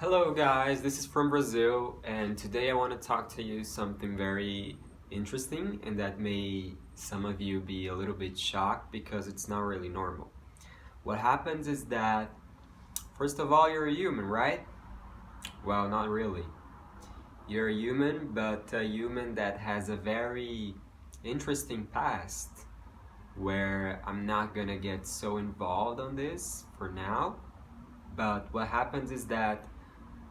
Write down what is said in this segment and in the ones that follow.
Hello guys, this is from Brazil and today I want to talk to you something very interesting and that may some of you be a little bit shocked because it's not really normal. What happens is that first of all you're a human, right? Well, not really. You're a human, but a human that has a very interesting past where I'm not gonna get so involved on this for now. But what happens is that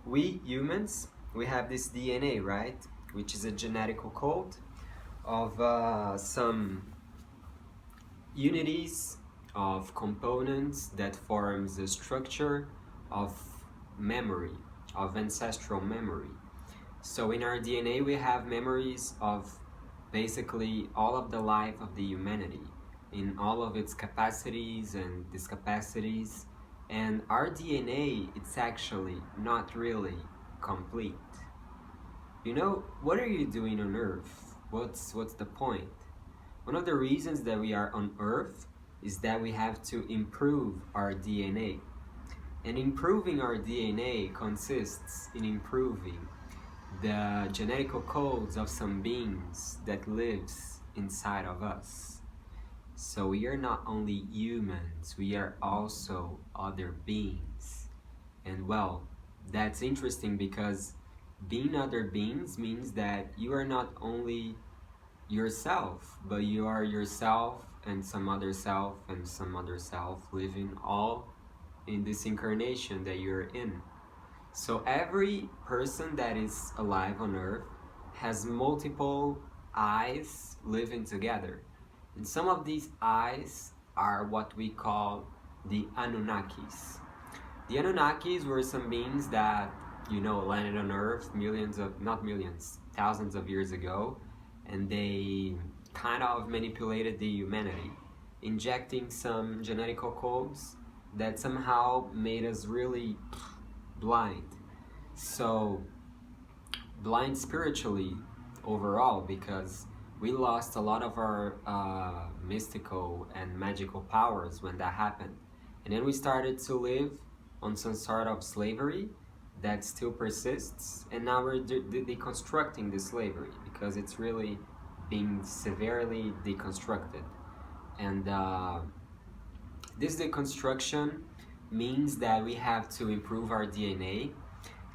we humans, we have this DNA, right? Which is a genetical code of some unities of components that forms a structure of memory, of ancestral memory. So in our DNA we have memories of basically all of the life of the humanity in all of its capacities and discapacities, and our DNA it's actually not really complete. You know, what are you doing on Earth? What's the point? One of the reasons that we are on Earth is that we have to improve our DNA. And improving our DNA consists in improving the genetical codes of some beings that lives inside of us. So we are not only humans, we are also other beings. And well, that's interesting because being other beings means that you are not only yourself, but you are yourself and some other self and some other self living all in this incarnation that you're in. So every person that is alive on Earth has multiple eyes living together. And some of these eyes are what we call the Anunnakis. The Anunnakis were some beings that, landed on Earth not millions, thousands of years ago, and they kind of manipulated the humanity, injecting some genetical codes that somehow made us really blind. So, blind spiritually overall because we lost a lot of our mystical and magical powers when that happened. And then we started to live on some sort of slavery that still persists, and now we're deconstructing the slavery because it's really being severely deconstructed. And this deconstruction means that we have to improve our DNA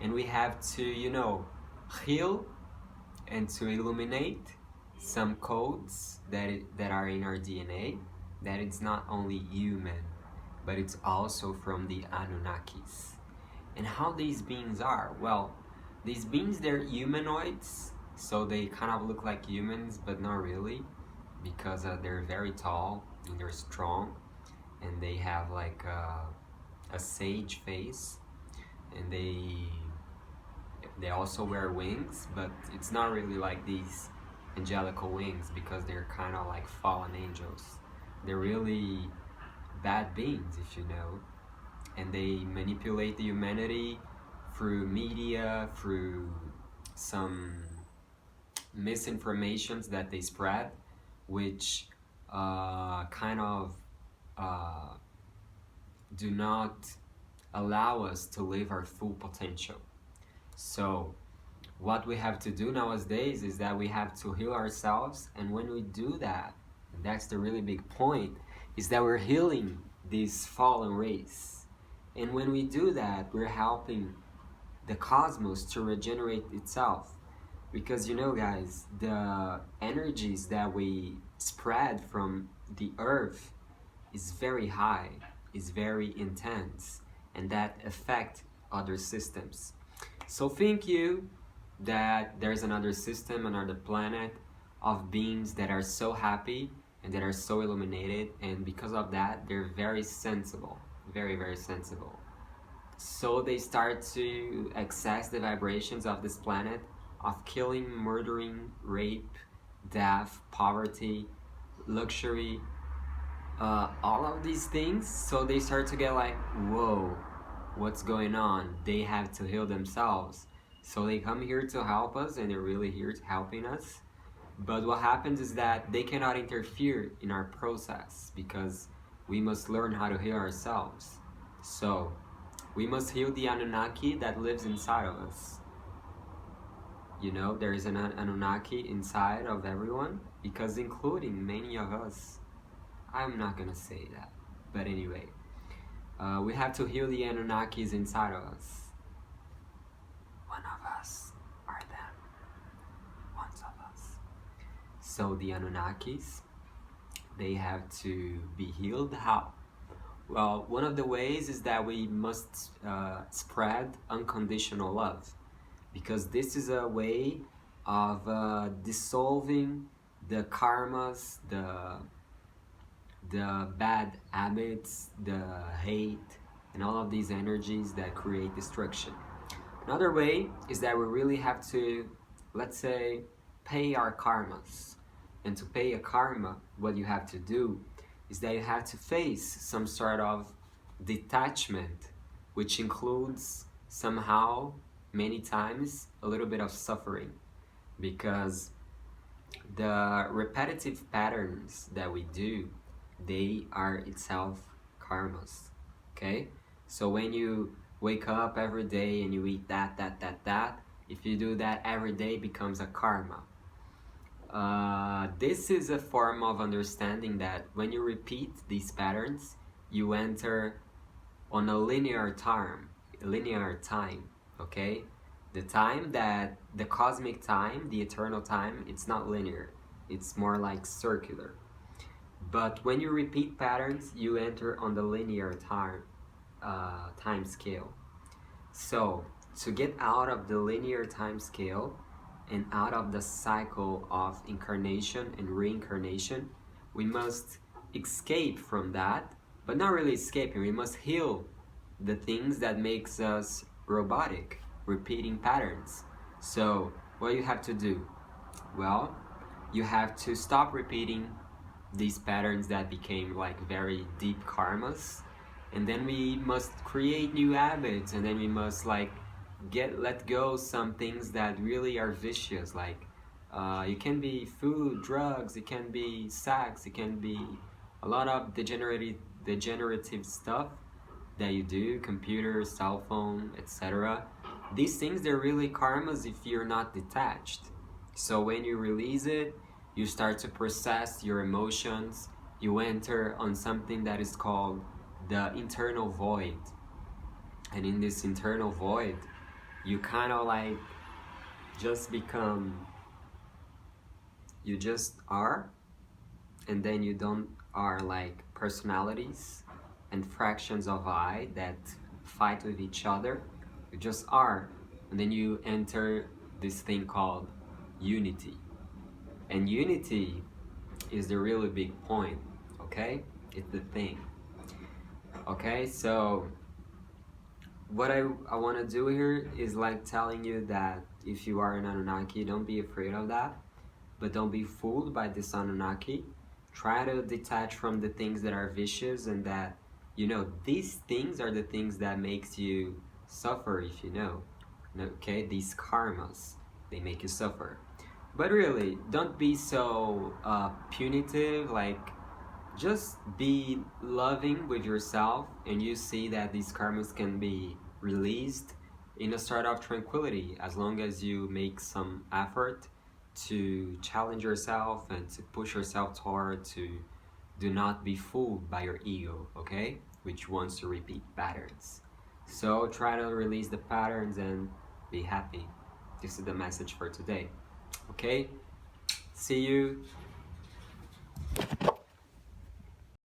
and we have to, heal and to illuminate some codes that are in our DNA, that it's not only human, but it's also from the Anunnakis. And how these beings are? Well, these beings, they're humanoids, so they kind of look like humans, but not really, because they're very tall and they're strong, and they have like a sage face, and they also wear wings, but it's not really like these angelical wings because they're kind of like fallen angels. They're really bad beings, if you know, and they manipulate the humanity through media, through some misinformations that they spread, which kind of do not allow us to live our full potential. So what we have to do nowadays is that we have to heal ourselves, and when we do that, and that's the really big point, is that we're healing this fallen race. And when we do that, we're helping the cosmos to regenerate itself. Because guys, the energies that we spread from the earth is very high, is very intense, and that affect other systems. So think you that there's another system, another planet of beings that are so happy and that are so illuminated, and because of that they're very sensible, very, very sensible. So they start to access the vibrations of this planet of killing, murdering, rape, death, poverty, luxury, all of these things. So they start to get like, whoa, what's going on? They have to heal themselves. So they come here to help us, and they're really here to helping us. But what happens is that they cannot interfere in our process because we must learn how to heal ourselves. So We must heal the Anunnaki that lives inside of us. You know, there is an Anunnaki inside of everyone, because including many of us. I'm not gonna say that, but anyway, we have to heal the Anunnakis inside of us. One of us are them. One of us. So the Anunnakis, they have to be healed. How? Well, one of the ways is that we must spread unconditional love, because this is a way of dissolving the karmas, the bad habits, the hate, and all of these energies that create destruction. Another way is that we really have to, let's say, pay our karmas. And to pay a karma, what you have to do is that you have to face some sort of detachment, which includes somehow, many times, a little bit of suffering, because the repetitive patterns that we do, they are itself karmas. Okay? So when you wake up every day and you eat that, if you do that every day, it becomes a karma. This is a form of understanding that when you repeat these patterns, you enter on a linear time, okay? The time that, the cosmic time, the eternal time, it's not linear, it's more like circular. But when you repeat patterns, you enter on the linear time scale. So to get out of the linear time scale and out of the cycle of incarnation and reincarnation, we must escape from that, but not really escaping. We must heal the things that makes us robotic, repeating patterns. So what you have to do? Well, you have to stop repeating these patterns that became like very deep karmas, and then we must create new habits, and then we must like let go some things that really are vicious, like it can be food, drugs, it can be sex, it can be a lot of degenerative stuff that you do, computer, cell phone, etc. These things, they're really karmas if you're not detached. So when you release it, you start to process your emotions, you enter on something that is called the internal void. And in this internal void, you kind of like just become, you just are, and then you don't are like personalities and fractions of I that fight with each other. You just are, and then you enter this thing called unity. And unity is the really big point, okay? It's the thing. Okay, so what I want to do here is like telling you that if you are an Anunnaki, don't be afraid of that, but don't be fooled by this Anunnaki. Try to detach from the things that are vicious, and that, you know, these things are the things that makes you suffer, if you know. Okay, these karmas, they make you suffer. But really, don't be so punitive, like just be loving with yourself, and you see that these karmas can be released in a sort of tranquility, as long as you make some effort to challenge yourself and to push yourself toward to do not be fooled by your ego, okay? Which wants to repeat patterns. So try to release the patterns and be happy. This is the message for today. Okay? See you